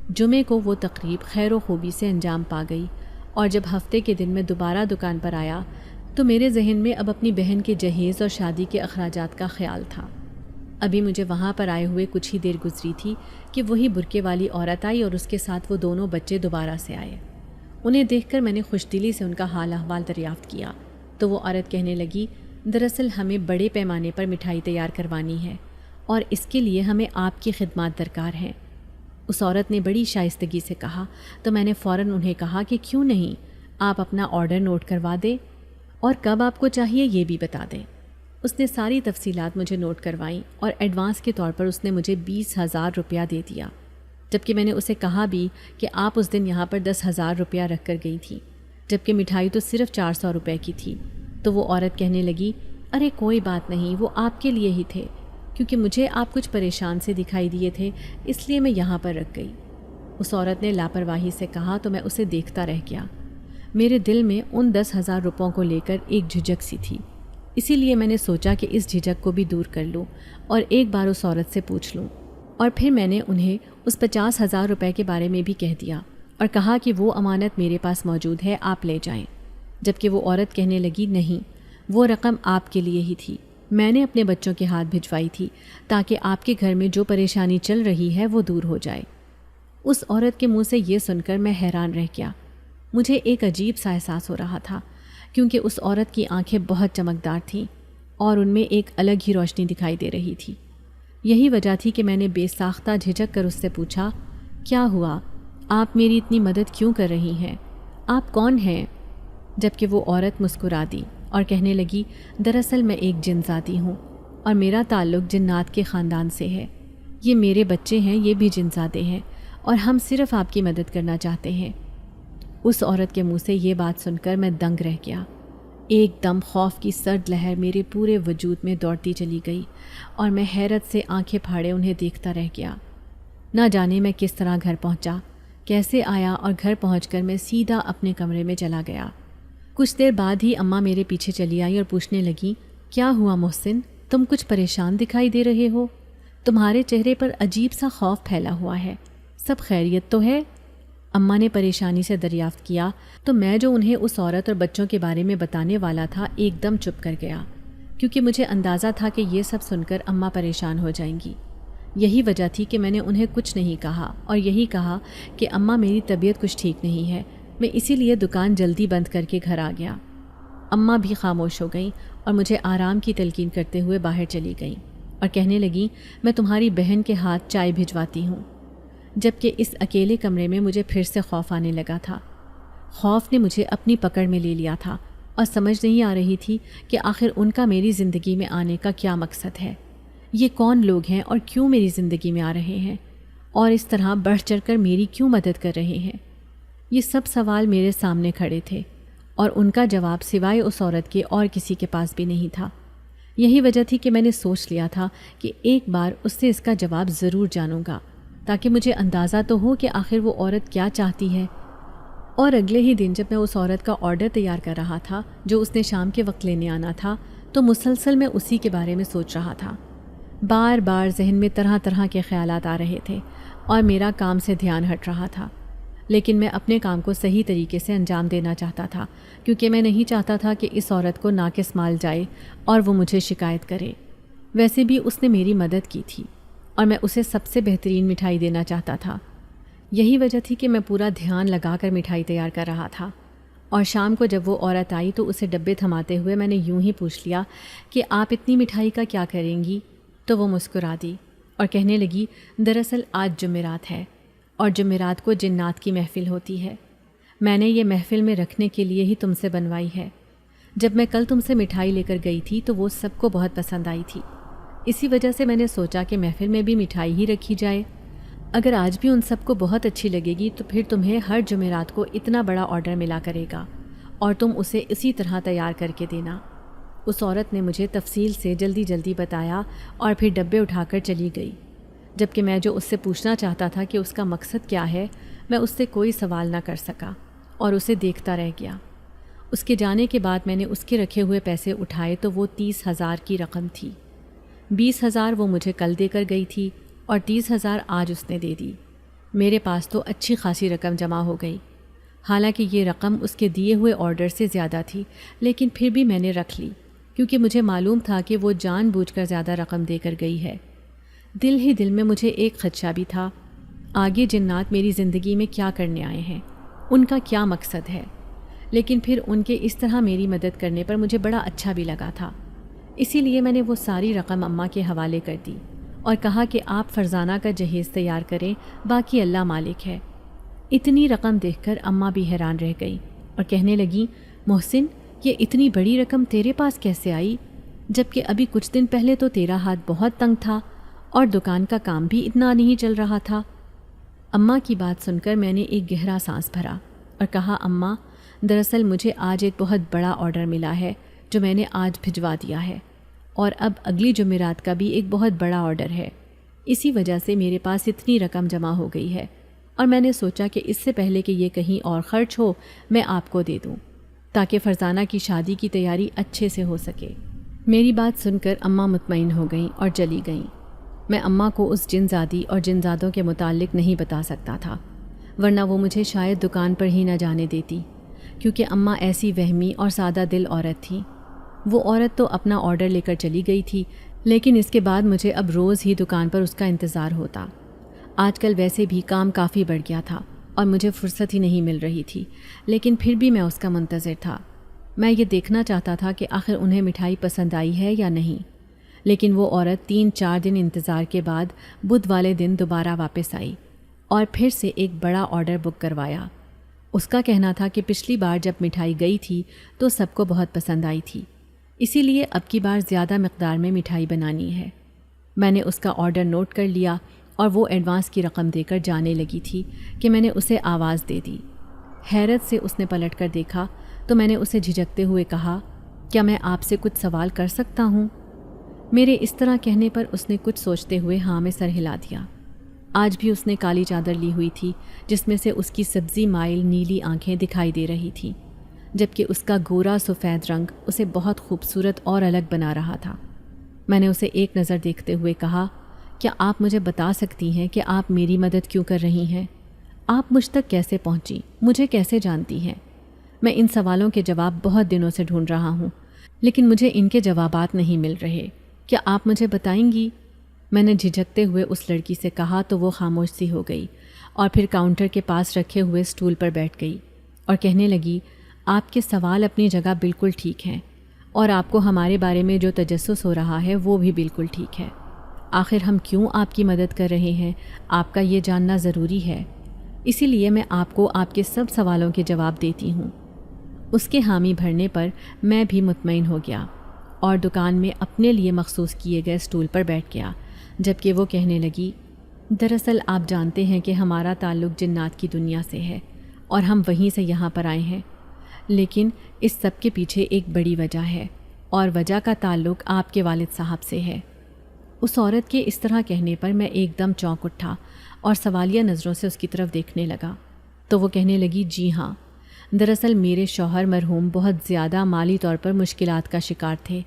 جمعے کو وہ تقریب خیر و خوبی سے انجام پا گئی، اور جب ہفتے کے دن میں دوبارہ دکان پر آیا تو میرے ذہن میں اب اپنی بہن کے جہیز اور شادی کے اخراجات کا خیال تھا۔ ابھی مجھے وہاں پر آئے ہوئے کچھ ہی دیر گزری تھی کہ وہی برقعے والی عورت آئی اور اس کے ساتھ وہ دونوں بچے دوبارہ سے آئے۔ انہیں دیکھ کر میں نے خوش دلی سے ان کا حال احوال دریافت کیا تو وہ عورت کہنے لگی، دراصل ہمیں بڑے پیمانے پر مٹھائی تیار کروانی ہے اور اس کے لیے ہمیں آپ کی خدمات درکار ہیں۔ اس عورت نے بڑی شائستگی سے کہا تو میں نے فوراً انہیں کہا کہ کیوں نہیں، آپ اپنا آرڈر نوٹ کروا دیں اور کب آپ کو چاہیے یہ بھی بتا دیں۔ اس نے ساری تفصیلات مجھے نوٹ کروائیں اور ایڈوانس کے طور پر اس نے مجھے 20,000 روپیہ دے دیا، جبکہ میں نے اسے کہا بھی کہ آپ اس دن یہاں پر 10,000 روپیہ رکھ کر گئی تھی، جبکہ مٹھائی تو صرف 400 روپے کی تھی۔ تو وہ عورت کہنے لگی، ارے کوئی بات نہیں، وہ آپ کے لیے ہی تھے، کیونکہ مجھے آپ کچھ پریشان سے دکھائی دیے تھے اس لیے میں یہاں پر رکھ گئی۔ اس عورت نے لاپرواہی سے کہا تو میں اسے دیکھتا رہ گیا۔ میرے دل میں ان 10,000 روپوں کو لے کر ایک جھجک سی تھی، اسی لیے میں نے سوچا کہ اس جھجک کو بھی دور کر لوں اور ایک بار اس عورت سے پوچھ لوں، اور پھر میں نے انہیں اس 50,000 روپے کے بارے میں بھی کہہ دیا اور کہا کہ وہ امانت میرے پاس موجود ہے، آپ لے جائیں۔ جبکہ وہ عورت کہنے لگی، نہیں، وہ رقم آپ کے لیے ہی تھی، میں نے اپنے بچوں کے ہاتھ بھجوائی تھی تاکہ آپ کے گھر میں جو پریشانی چل رہی ہے وہ دور ہو جائے۔ اس عورت کے منہ سے یہ سن کر میں حیران رہ گیا۔ مجھے ایک عجیب سا احساس ہو رہا تھا کیونکہ اس عورت کی آنکھیں بہت چمکدار تھیں اور ان میں ایک الگ ہی روشنی دکھائی دے رہی تھی۔ یہی وجہ تھی کہ میں نے بے ساختہ جھجک کر اس سے پوچھا، کیا ہوا؟ آپ میری اتنی مدد کیوں کر رہی ہیں؟ آپ کون ہیں؟ جبکہ وہ عورت مسکرا دی اور کہنے لگی، دراصل میں ایک جن ذاتی ہوں اور میرا تعلق جنات کے خاندان سے ہے۔ یہ میرے بچے ہیں، یہ بھی جن زادے ہیں اور ہم صرف آپ کی مدد کرنا چاہتے ہیں۔ اس عورت کے منہ سے یہ بات سن کر میں دنگ رہ گیا۔ ایک دم خوف کی سرد لہر میرے پورے وجود میں دوڑتی چلی گئی اور میں حیرت سے آنکھیں پھاڑے انہیں دیکھتا رہ گیا۔ نہ جانے میں کس طرح گھر پہنچا، کیسے آیا، اور گھر پہنچ کر میں سیدھا اپنے کمرے میں چلا گیا۔ کچھ دیر بعد ہی اماں میرے پیچھے چلی آئی اور پوچھنے لگی، کیا ہوا محسن؟ تم کچھ پریشان دکھائی دے رہے ہو، تمہارے چہرے پر عجیب سا خوف پھیلا ہوا ہے، سب خیریت تو ہے؟ اماں نے پریشانی سے دریافت کیا تو میں جو انہیں اس عورت اور بچوں کے بارے میں بتانے والا تھا ایک دم چپ کر گیا، کیونکہ مجھے اندازہ تھا کہ یہ سب سن کر اماں پریشان ہو جائیں گی۔ یہی وجہ تھی کہ میں نے انہیں کچھ نہیں کہا اور یہی کہا کہ اماں میری طبیعت کچھ ٹھیک نہیں ہے، میں اسی لیے دکان جلدی بند کر کے گھر آ گیا۔ اماں بھی خاموش ہو گئیں اور مجھے آرام کی تلقین کرتے ہوئے باہر چلی گئیں اور کہنے لگیں، میں تمہاری بہن کے ہاتھ چائے بھجواتی ہوں۔ جبکہ اس اکیلے کمرے میں مجھے پھر سے خوف آنے لگا تھا۔ خوف نے مجھے اپنی پکڑ میں لے لیا تھا اور سمجھ نہیں آ رہی تھی کہ آخر ان کا میری زندگی میں آنے کا کیا مقصد ہے، یہ کون لوگ ہیں اور کیوں میری زندگی میں آ رہے ہیں اور اس طرح بڑھ چڑھ کر میری کیوں مدد کر رہے ہیں۔ یہ سب سوال میرے سامنے کھڑے تھے اور ان کا جواب سوائے اس عورت کے اور کسی کے پاس بھی نہیں تھا۔ یہی وجہ تھی کہ میں نے سوچ لیا تھا کہ ایک بار اس سے اس کا جواب ضرور جانوں گا تاکہ مجھے اندازہ تو ہو کہ آخر وہ عورت کیا چاہتی ہے۔ اور اگلے ہی دن جب میں اس عورت کا آرڈر تیار کر رہا تھا جو اس نے شام کے وقت لینے آنا تھا تو مسلسل میں اسی کے بارے میں سوچ رہا تھا۔ بار بار ذہن میں طرح طرح کے خیالات آ رہے تھے اور میرا کام سے دھیان ہٹ رہا تھا، لیکن میں اپنے کام کو صحیح طریقے سے انجام دینا چاہتا تھا، کیونکہ میں نہیں چاہتا تھا کہ اس عورت کو ناقص مال جائے اور وہ مجھے شکایت کرے۔ ویسے بھی اس نے میری مدد کی تھی اور میں اسے سب سے بہترین مٹھائی دینا چاہتا تھا۔ یہی وجہ تھی کہ میں پورا دھیان لگا کر مٹھائی تیار کر رہا تھا۔ اور شام کو جب وہ عورت آئی تو اسے ڈبے تھماتے ہوئے میں نے یوں ہی پوچھ لیا کہ آپ اتنی مٹھائی کا کیا کریں گی؟ تو وہ مسکرا دی اور کہنے لگی، دراصل آج جمعرات ہے اور جمعرات کو جنات کی محفل ہوتی ہے۔ میں نے یہ محفل میں رکھنے کے لیے ہی تم سے بنوائی ہے۔ جب میں کل تم سے مٹھائی لے کر گئی تھی تو وہ سب کو بہت پسند آئی تھی، اسی وجہ سے میں نے سوچا کہ محفل میں بھی مٹھائی ہی رکھی جائے۔ اگر آج بھی ان سب کو بہت اچھی لگے گی تو پھر تمہیں ہر جمعرات کو اتنا بڑا آرڈر ملا کرے گا اور تم اسے اسی طرح تیار کر کے دینا۔ اس عورت نے مجھے تفصیل سے جلدی بتایا اور پھر ڈبے اٹھا کر چلی گئی، جبکہ میں جو اس سے پوچھنا چاہتا تھا کہ اس کا مقصد کیا ہے، میں اس سے کوئی سوال نہ کر سکا اور اسے دیکھتا رہ گیا۔ اس کے جانے کے بعد میں نے اس کے رکھے ہوئے پیسے اٹھائے تو وہ 30,000 کی رقم تھی۔ 20,000 وہ مجھے کل دے کر گئی تھی اور 30,000 آج اس نے دے دی۔ میرے پاس تو اچھی خاصی رقم جمع ہو گئی۔ حالانکہ یہ رقم اس کے دیے ہوئے آرڈر سے زیادہ تھی، لیکن پھر بھی میں نے رکھ لی کیونکہ مجھے معلوم تھا کہ وہ جان بوجھ کر زیادہ رقم دے کر گئی ہے۔ دل ہی دل میں مجھے ایک خدشہ بھی تھا، آگے جنات میری زندگی میں کیا کرنے آئے ہیں، ان کا کیا مقصد ہے، لیکن پھر ان کے اس طرح میری مدد کرنے پر مجھے بڑا اچھا بھی لگا تھا۔ اسی لیے میں نے وہ ساری رقم اماں کے حوالے کر دی اور کہا کہ آپ فرزانہ کا جہیز تیار کریں، باقی اللہ مالک ہے۔ اتنی رقم دیکھ کر اماں بھی حیران رہ گئی اور کہنے لگیں، محسن، یہ اتنی بڑی رقم تیرے پاس کیسے آئی، جبکہ ابھی کچھ دن پہلے تو تیرا ہاتھ بہت تنگ تھا اور دکان کا کام بھی اتنا نہیں چل رہا تھا۔ اماں کی بات سن کر میں نے ایک گہرا سانس بھرا اور کہا، اماں، دراصل مجھے آج ایک بہت بڑا آرڈر ملا ہے جو میں نے آج بھجوا دیا ہے، اور اب اگلی جمعرات کا بھی ایک بہت بڑا آرڈر ہے، اسی وجہ سے میرے پاس اتنی رقم جمع ہو گئی ہے، اور میں نے سوچا کہ اس سے پہلے کہ یہ کہیں اور خرچ ہو میں آپ کو دے دوں تاکہ فرزانہ کی شادی کی تیاری اچھے سے ہو سکے۔ میری بات سن کر اماں مطمئن ہو گئیں اور چلی گئیں۔ میں اماں کو اس جنزادی اور جنزادوں کے متعلق نہیں بتا سکتا تھا، ورنہ وہ مجھے شاید دکان پر ہی نہ جانے دیتی، کیونکہ اماں ایسی وہمی اور سادہ دل عورت تھی۔ وہ عورت تو اپنا آرڈر لے کر چلی گئی تھی، لیکن اس کے بعد مجھے اب روز ہی دکان پر اس کا انتظار ہوتا۔ آج کل ویسے بھی کام کافی بڑھ گیا تھا اور مجھے فرصت ہی نہیں مل رہی تھی، لیکن پھر بھی میں اس کا منتظر تھا۔ میں یہ دیکھنا چاہتا تھا کہ آخر انہیں مٹھائی پسند آئی ہے یا نہیں، لیکن وہ عورت 3-4 دن انتظار کے بعد بدھ والے دن دوبارہ واپس آئی اور پھر سے ایک بڑا آرڈر بک کروایا۔ اس کا کہنا تھا کہ پچھلی بار جب مٹھائی گئی تھی تو سب کو بہت پسند آئی تھی، اسی لیے اب کی بار زیادہ مقدار میں مٹھائی بنانی ہے۔ میں نے اس کا آرڈر نوٹ کر لیا اور وہ ایڈوانس کی رقم دے کر جانے لگی تھی کہ میں نے اسے آواز دے دی۔ حیرت سے اس نے پلٹ کر دیکھا تو میں نے اسے جھجکتے ہوئے کہا، کیا میں آپ سے کچھ سوال کر سکتا ہوں؟ میرے اس طرح کہنے پر اس نے کچھ سوچتے ہوئے ہاں میں سر ہلا دیا۔ آج بھی اس نے کالی چادر لی ہوئی تھی جس میں سے اس کی سبزی مائل نیلی آنکھیں دکھائی دے رہی تھیں، جبکہ اس کا گورا سفید رنگ اسے بہت خوبصورت اور الگ بنا رہا تھا۔ میں نے اسے ایک نظر دیکھتے ہوئے کہا، کیا آپ مجھے بتا سکتی ہیں کہ آپ میری مدد کیوں کر رہی ہیں؟ آپ مجھ تک کیسے پہنچی؟ مجھے کیسے جانتی ہیں؟ میں ان سوالوں کے جواب بہت دنوں سے ڈھونڈ رہا ہوں، لیکن مجھے ان کے جوابات نہیں مل رہے۔ کیا آپ مجھے بتائیں گی؟ میں نے جھجکتے ہوئے اس لڑکی سے کہا تو وہ خاموش سی ہو گئی اور پھر کاؤنٹر کے پاس رکھے ہوئے اسٹول پر بیٹھ گئی اور کہنے لگی، آپ کے سوال اپنی جگہ بالکل ٹھیک ہیں اور آپ کو ہمارے بارے میں جو تجسس ہو رہا ہے وہ بھی بالکل ٹھیک ہے۔ آخر ہم کیوں آپ کی مدد کر رہے ہیں، آپ کا یہ جاننا ضروری ہے، اسی لیے میں آپ کو آپ کے سب سوالوں کے جواب دیتی ہوں۔ اس کے حامی بھرنے پر میں بھی مطمئن ہو گیا اور دکان میں اپنے لیے مخصوص کیے گئے اسٹول پر بیٹھ گیا، جبکہ وہ کہنے لگی، دراصل آپ جانتے ہیں کہ ہمارا تعلق جنات کی دنیا سے ہے اور ہم وہیں سے یہاں پر آئے ہیں، لیکن اس سب کے پیچھے ایک بڑی وجہ ہے اور وجہ کا تعلق آپ کے والد صاحب سے ہے۔ اس عورت کے اس طرح کہنے پر میں ایک دم چونک اٹھا اور سوالیہ نظروں سے اس کی طرف دیکھنے لگا تو وہ کہنے لگی، جی ہاں، دراصل میرے شوہر مرحوم بہت زیادہ مالی طور پر مشکلات کا شکار تھے۔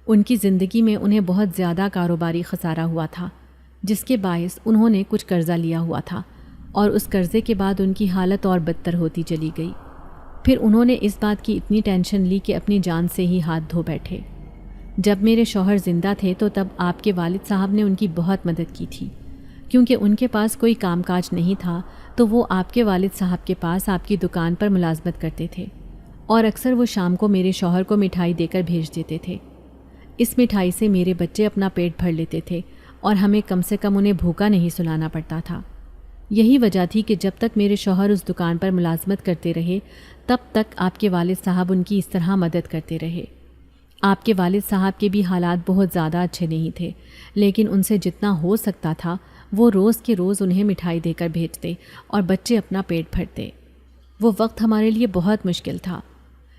ان کی زندگی میں انہیں بہت زیادہ کاروباری خسارہ ہوا تھا، جس کے باعث انہوں نے کچھ قرضہ لیا ہوا تھا اور اس قرضے کے بعد ان کی حالت اور بدتر ہوتی چلی گئی۔ پھر انہوں نے اس بات کی اتنی ٹینشن لی کہ اپنی جان سے ہی ہاتھ دھو بیٹھے۔ جب میرے شوہر زندہ تھے تو تب آپ کے والد صاحب نے ان کی بہت مدد کی تھی، کیونکہ ان کے پاس کوئی کام کاج نہیں تھا تو وہ آپ کے والد صاحب کے پاس آپ کی دکان پر ملازمت کرتے تھے اور اکثر وہ شام کو میرے شوہر کو مٹھائی دے کر بھیج دیتے تھے۔ اس مٹھائی سے میرے بچے اپنا پیٹ بھر لیتے تھے اور ہمیں کم سے کم انہیں بھوکا نہیں سلانا پڑتا تھا۔ یہی وجہ تھی کہ جب تک میرے شوہر اس دکان پر ملازمت کرتے رہے تب تک آپ کے والد صاحب ان کی اس طرح مدد کرتے رہے۔ آپ کے والد صاحب کے بھی حالات بہت زیادہ اچھے نہیں تھے، لیکن ان سے جتنا ہو سکتا تھا وہ روز کے روز انہیں مٹھائی دے کر بھیجتے اور بچے اپنا پیٹ بھرتے۔ وہ وقت ہمارے لیے بہت مشکل تھا۔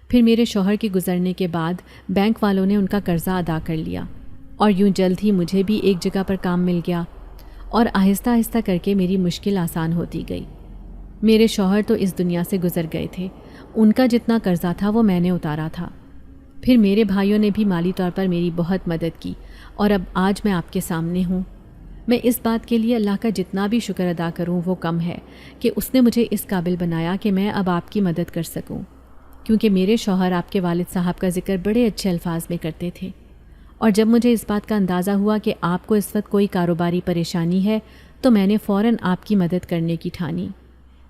پھر میرے شوہر کے گزرنے کے بعد بینک والوں نے ان کا قرضہ ادا کر لیا اور یوں جلد ہی مجھے بھی ایک جگہ پر کام مل گیا اور آہستہ آہستہ کر کے میری مشکل آسان ہوتی گئی۔ میرے شوہر تو اس دنیا سے گزر گئے تھے، ان کا جتنا قرضہ تھا وہ میں نے اتارا تھا۔ پھر میرے بھائیوں نے بھی مالی طور پر میری بہت مدد کی اور اب آج میں آپ کے سامنے ہوں۔ میں اس بات کے لیے اللہ کا جتنا بھی شکر ادا کروں وہ کم ہے کہ اس نے مجھے اس قابل بنایا کہ میں اب آپ کی مدد کر سکوں، کیونکہ میرے شوہر آپ کے والد صاحب کا ذکر بڑے اچھے الفاظ میں کرتے تھے، اور جب مجھے اس بات کا اندازہ ہوا کہ آپ کو اس وقت کوئی کاروباری پریشانی ہے تو میں نے فوراً آپ کی مدد کرنے کی ٹھانی۔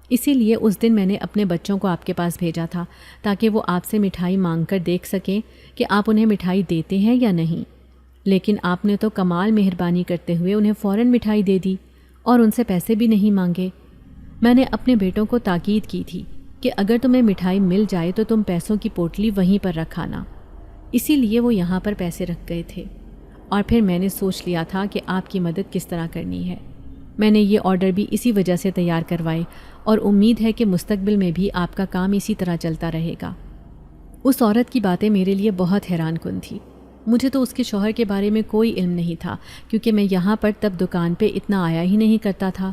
اسی لیے اس دن میں نے اپنے بچوں کو آپ کے پاس بھیجا تھا تاکہ وہ آپ سے مٹھائی مانگ کر دیکھ سکیں کہ آپ انہیں مٹھائی دیتے ہیں یا نہیں، لیکن آپ نے تو کمال مہربانی کرتے ہوئے انہیں فوراً مٹھائی دے دی اور ان سے پیسے بھی نہیں مانگے۔ میں نے اپنے بیٹوں کو تاکید کی تھی کہ اگر تمہیں مٹھائی مل جائے تو تم پیسوں کی پوٹلی وہیں پر رکھانا، اسی لیے وہ یہاں پر پیسے رکھ گئے تھے، اور پھر میں نے سوچ لیا تھا کہ آپ کی مدد کس طرح کرنی ہے۔ میں نے یہ آرڈر بھی اسی وجہ سے تیار کروائے اور امید ہے کہ مستقبل میں بھی آپ کا کام اسی طرح چلتا رہے گا۔ اس عورت کی باتیں میرے لیے بہت حیران کن تھی۔ مجھے تو اس کے شوہر کے بارے میں کوئی علم نہیں تھا، کیونکہ میں یہاں پر تب دکان پہ اتنا آیا ہی نہیں کرتا تھا،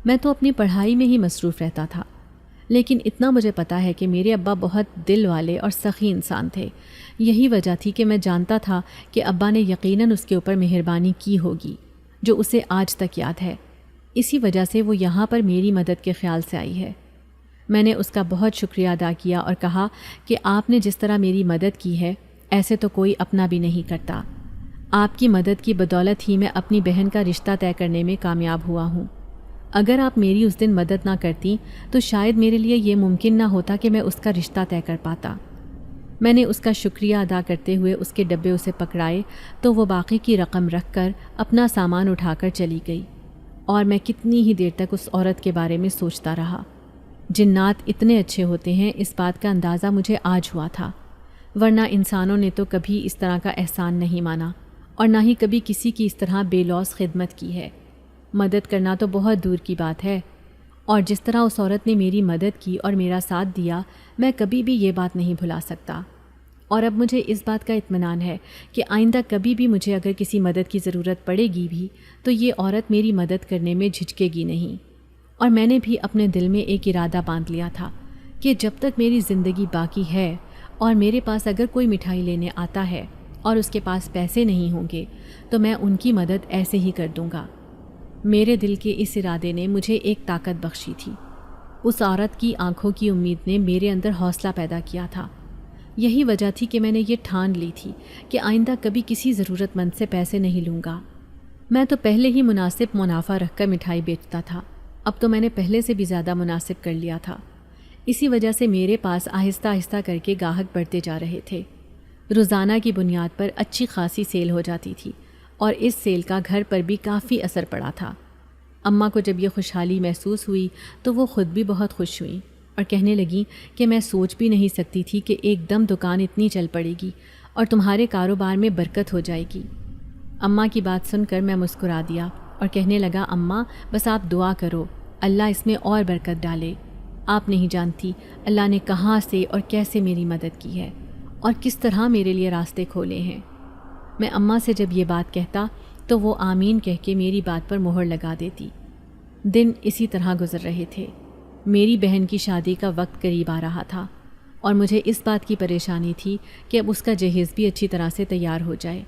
میں تو اپنی پڑھائی میں ہی مصروف رہتا تھا۔ لیکن اتنا مجھے پتا ہے کہ میرے ابا بہت دل والے اور سخی انسان تھے۔ یہی وجہ تھی کہ میں جانتا تھا کہ ابا نے یقیناً اس کے اوپر مہربانی کی ہوگی جو اسے آج تک یاد ہے، اسی وجہ سے وہ یہاں پر میری مدد کے خیال سے آئی ہے۔ میں نے اس کا بہت شکریہ ادا کیا اور کہا کہ آپ نے جس طرح میری مدد کی ہے ایسے تو کوئی اپنا بھی نہیں کرتا۔ آپ کی مدد کی بدولت ہی میں اپنی بہن کا رشتہ طے کرنے میں کامیاب ہوا ہوں۔ اگر آپ میری اس دن مدد نہ کرتی تو شاید میرے لیے یہ ممکن نہ ہوتا کہ میں اس کا رشتہ طے کر پاتا۔ میں نے اس کا شکریہ ادا کرتے ہوئے اس کے ڈبے اسے پکڑائے تو وہ باقی کی رقم رکھ کر اپنا سامان اٹھا کر چلی گئی، اور میں کتنی ہی دیر تک اس عورت کے بارے میں سوچتا رہا۔ جنات اتنے اچھے ہوتے ہیں اس بات کا اندازہ مجھے آج ہوا تھا، ورنہ انسانوں نے تو کبھی اس طرح کا احسان نہیں مانا اور نہ ہی کبھی کسی کی اس طرح بے لوث خدمت کی ہے۔ مدد کرنا تو بہت دور کی بات ہے، اور جس طرح اس عورت نے میری مدد کی اور میرا ساتھ دیا میں کبھی بھی یہ بات نہیں بھلا سکتا۔ اور اب مجھے اس بات کا اطمینان ہے کہ آئندہ کبھی بھی مجھے اگر کسی مدد کی ضرورت پڑے گی بھی تو یہ عورت میری مدد کرنے میں جھجکے گی نہیں۔ اور میں نے بھی اپنے دل میں ایک ارادہ باندھ لیا تھا کہ جب تک میری زندگی باقی ہے اور میرے پاس اگر کوئی مٹھائی لینے آتا ہے اور اس کے پاس پیسے نہیں ہوں گے تو میں ان کی مدد ایسے ہی کر دوں گا۔ میرے دل کے اس ارادے نے مجھے ایک طاقت بخشی تھی۔ اس عورت کی آنکھوں کی امید نے میرے اندر حوصلہ پیدا کیا تھا۔ یہی وجہ تھی کہ میں نے یہ ٹھان لی تھی کہ آئندہ کبھی کسی ضرورت مند سے پیسے نہیں لوں گا۔ میں تو پہلے ہی مناسب منافع رکھ کر مٹھائی بیچتا تھا، اب تو میں نے پہلے سے بھی زیادہ مناسب کر لیا تھا۔ اسی وجہ سے میرے پاس آہستہ آہستہ کر کے گاہک بڑھتے جا رہے تھے۔ روزانہ کی بنیاد پر اچھی خاصی سیل ہو جاتی تھی، اور اس سیل کا گھر پر بھی کافی اثر پڑا تھا۔ اماں کو جب یہ خوشحالی محسوس ہوئی تو وہ خود بھی بہت خوش ہوئیں اور کہنے لگیں کہ میں سوچ بھی نہیں سکتی تھی کہ ایک دم دکان اتنی چل پڑے گی اور تمہارے کاروبار میں برکت ہو جائے گی۔ اماں کی بات سن کر میں مسکرا دیا اور کہنے لگا، اماں بس آپ دعا کرو، اللہ اس میں اور برکت ڈالے۔ آپ نہیں جانتی اللہ نے کہاں سے اور کیسے میری مدد کی ہے اور کس طرح میرے لیے راستے کھولے ہیں۔ میں اماں سے جب یہ بات کہتا تو وہ آمین کہہ کے میری بات پر مہر لگا دیتی۔ دن اسی طرح گزر رہے تھے۔ میری بہن کی شادی کا وقت قریب آ رہا تھا اور مجھے اس بات کی پریشانی تھی کہ اب اس کا جہیز بھی اچھی طرح سے تیار ہو جائے،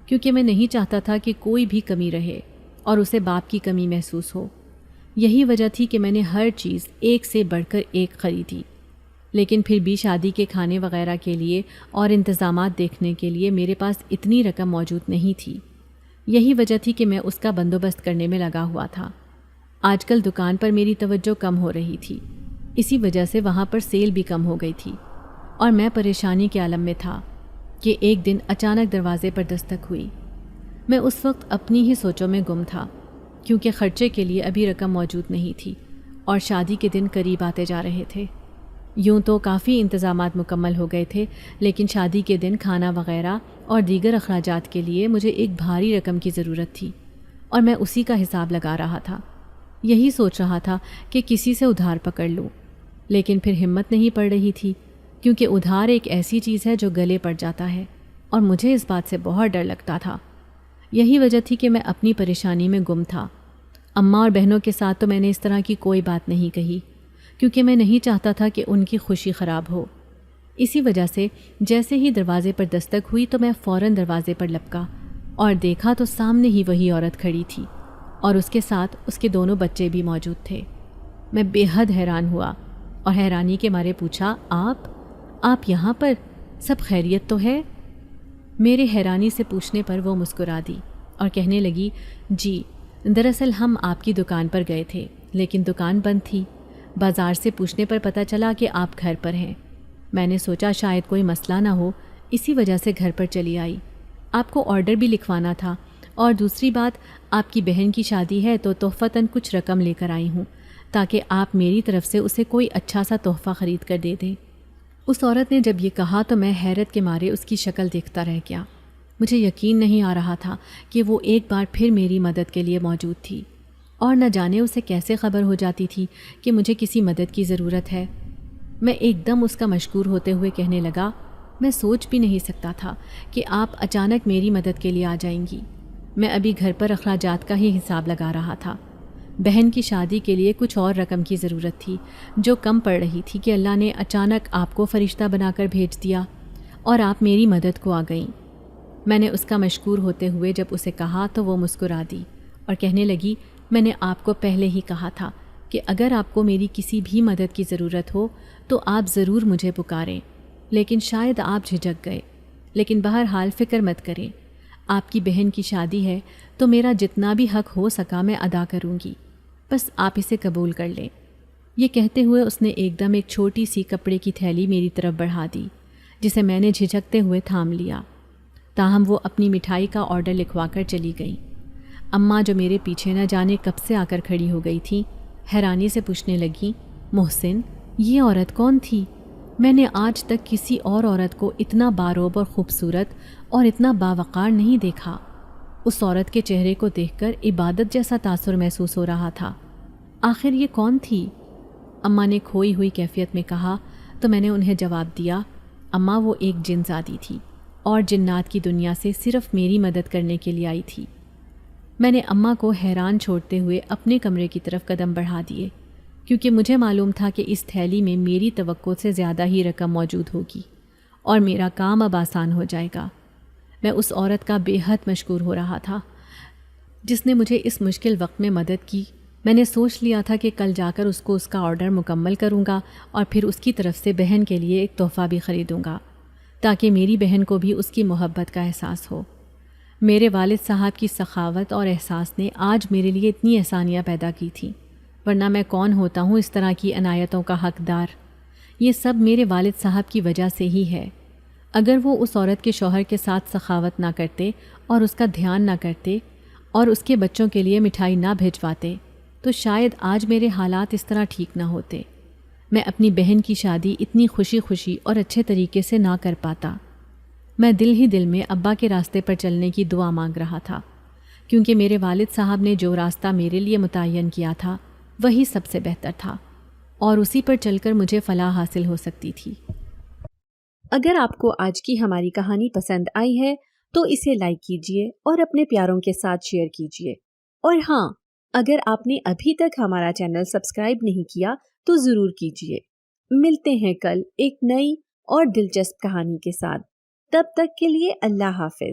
کیونکہ میں نہیں چاہتا تھا کہ کوئی بھی کمی رہے۔ اور اسے باپ کی کمی محسوس ہو۔ یہی وجہ تھی کہ میں نے ہر چیز ایک سے بڑھ کر ایک خریدی، لیکن پھر بھی شادی کے کھانے وغیرہ کے لیے اور انتظامات دیکھنے کے لیے میرے پاس اتنی رقم موجود نہیں تھی۔ یہی وجہ تھی کہ میں اس کا بندوبست کرنے میں لگا ہوا تھا۔ آج کل دکان پر میری توجہ کم ہو رہی تھی، اسی وجہ سے وہاں پر سیل بھی کم ہو گئی تھی، اور میں پریشانی کے عالم میں تھا کہ ایک دن اچانک دروازے پر دستک ہوئی۔ میں اس وقت اپنی ہی سوچوں میں گم تھا، کیونکہ خرچے کے لیے ابھی رقم موجود نہیں تھی اور شادی کے دن قریب آتے جا رہے تھے۔ یوں تو کافی انتظامات مکمل ہو گئے تھے، لیکن شادی کے دن کھانا وغیرہ اور دیگر اخراجات کے لیے مجھے ایک بھاری رقم کی ضرورت تھی، اور میں اسی کا حساب لگا رہا تھا۔ یہی سوچ رہا تھا کہ کسی سے ادھار پکڑ لوں، لیکن پھر ہمت نہیں پڑ رہی تھی، کیونکہ ادھار ایک ایسی چیز ہے جو گلے پڑ جاتا ہے، اور مجھے اس بات سے بہت ڈر لگتا تھا۔ یہی وجہ تھی کہ میں اپنی پریشانی میں گم تھا۔ اماں اور بہنوں کے ساتھ تو میں نے اس طرح کی کوئی بات نہیں کہی، کیونکہ میں نہیں چاہتا تھا کہ ان کی خوشی خراب ہو۔ اسی وجہ سے جیسے ہی دروازے پر دستک ہوئی تو میں فوراً دروازے پر لپکا اور دیکھا تو سامنے ہی وہی عورت کھڑی تھی، اور اس کے ساتھ اس کے دونوں بچے بھی موجود تھے۔ میں بے حد حیران ہوا اور حیرانی کے مارے پوچھا، آپ یہاں پر؟ سب خیریت تو ہے؟ میرے حیرانی سے پوچھنے پر وہ مسکرا دی اور کہنے لگی، جی دراصل ہم آپ کی دکان پر گئے تھے، لیکن دکان بند تھی۔ بازار سے پوچھنے پر پتہ چلا کہ آپ گھر پر ہیں۔ میں نے سوچا شاید کوئی مسئلہ نہ ہو، اسی وجہ سے گھر پر چلی آئی۔ آپ کو آرڈر بھی لکھوانا تھا، اور دوسری بات آپ کی بہن کی شادی ہے تو تحفتاً کچھ رقم لے کر آئی ہوں، تاکہ آپ میری طرف سے اسے کوئی اچھا سا تحفہ خرید کر دے دیں۔ اس عورت نے جب یہ کہا تو میں حیرت کے مارے اس کی شکل دیکھتا رہ گیا۔ مجھے یقین نہیں آ رہا تھا کہ وہ ایک بار پھر میری مدد کے لیے موجود تھی، اور نہ جانے اسے کیسے خبر ہو جاتی تھی کہ مجھے کسی مدد کی ضرورت ہے۔ میں ایک دم اس کا مشکور ہوتے ہوئے کہنے لگا، میں سوچ بھی نہیں سکتا تھا کہ آپ اچانک میری مدد کے لیے آ جائیں گی۔ میں ابھی گھر پر اخراجات کا ہی حساب لگا رہا تھا۔ بہن کی شادی کے لیے کچھ اور رقم کی ضرورت تھی جو کم پڑ رہی تھی کہ اللہ نے اچانک آپ کو فرشتہ بنا کر بھیج دیا اور آپ میری مدد کو آ گئیں۔ میں نے اس کا مشکور ہوتے ہوئے جب اسے کہا تو وہ مسکرا دی اور کہنے لگی، میں نے آپ کو پہلے ہی کہا تھا کہ اگر آپ کو میری کسی بھی مدد کی ضرورت ہو تو آپ ضرور مجھے پکاریں، لیکن شاید آپ جھجک گئے۔ لیکن بہرحال فکر مت کریں، آپ کی بہن کی شادی ہے تو میرا جتنا بھی حق ہو سکا میں ادا کروں گی، بس آپ اسے قبول کر لیں۔ یہ کہتے ہوئے اس نے ایک دم ایک چھوٹی سی کپڑے کی تھیلی میری طرف بڑھا دی، جسے میں نے جھجکتے ہوئے تھام لیا۔ تاہم وہ اپنی مٹھائی کا آرڈر لکھوا کر چلی گئی۔ اماں جو میرے پیچھے نہ جانے کب سے آ کر کھڑی ہو گئی تھی، حیرانی سے پوچھنے لگیں، محسن یہ عورت کون تھی؟ میں نے آج تک کسی اور عورت کو اتنا باروب اور خوبصورت اور اتنا باوقار نہیں دیکھا۔ اس عورت کے چہرے کو دیکھ کر عبادت جیسا تاثر محسوس ہو رہا تھا۔ آخر یہ کون تھی؟ اماں نے کھوئی ہوئی کیفیت میں کہا تو میں نے انہیں جواب دیا، اماں وہ ایک جن زادی تھی اور جنات کی دنیا سے صرف میری مدد کرنے کے لیے آئی تھی۔ میں نے اماں کو حیران چھوڑتے ہوئے اپنے کمرے کی طرف قدم بڑھا دیے، کیونکہ مجھے معلوم تھا کہ اس تھیلی میں میری توقع سے زیادہ ہی رقم موجود ہوگی اور میرا کام اب آسان ہو جائے گا۔ میں اس عورت کا بے حد مشکور ہو رہا تھا جس نے مجھے اس مشکل وقت میں مدد کی۔ میں نے سوچ لیا تھا کہ کل جا کر اس کو اس کا آرڈر مکمل کروں گا اور پھر اس کی طرف سے بہن کے لیے ایک تحفہ بھی خریدوں گا، تاکہ میری بہن کو بھی اس کی محبت کا احساس ہو۔ میرے والد صاحب کی سخاوت اور احساس نے آج میرے لیے اتنی آسانیاں پیدا کی تھیں، ورنہ میں کون ہوتا ہوں اس طرح کی عنایتوں کا حقدار؟ یہ سب میرے والد صاحب کی وجہ سے ہی ہے۔ اگر وہ اس عورت کے شوہر کے ساتھ سخاوت نہ کرتے اور اس کا دھیان نہ کرتے اور اس کے بچوں کے لیے مٹھائی نہ بھیجواتے تو شاید آج میرے حالات اس طرح ٹھیک نہ ہوتے۔ میں اپنی بہن کی شادی اتنی خوشی خوشی اور اچھے طریقے سے نہ کر پاتا۔ میں دل ہی دل میں ابا کے راستے پر چلنے کی دعا مانگ رہا تھا، کیونکہ میرے والد صاحب نے جو راستہ میرے لیے متعین کیا تھا وہی سب سے بہتر تھا، اور اسی پر چل کر مجھے فلاح حاصل ہو سکتی تھی۔ اگر آپ کو آج کی ہماری کہانی پسند آئی ہے تو اسے لائک کیجیے اور اپنے پیاروں کے ساتھ شیئر کیجیے، اور ہاں، اگر آپ نے ابھی تک ہمارا چینل سبسکرائب نہیں کیا تو ضرور کیجیے۔ ملتے ہیں کل ایک نئی اور دلچسپ کہانی کے ساتھ، تب تک کے لیے اللہ حافظ۔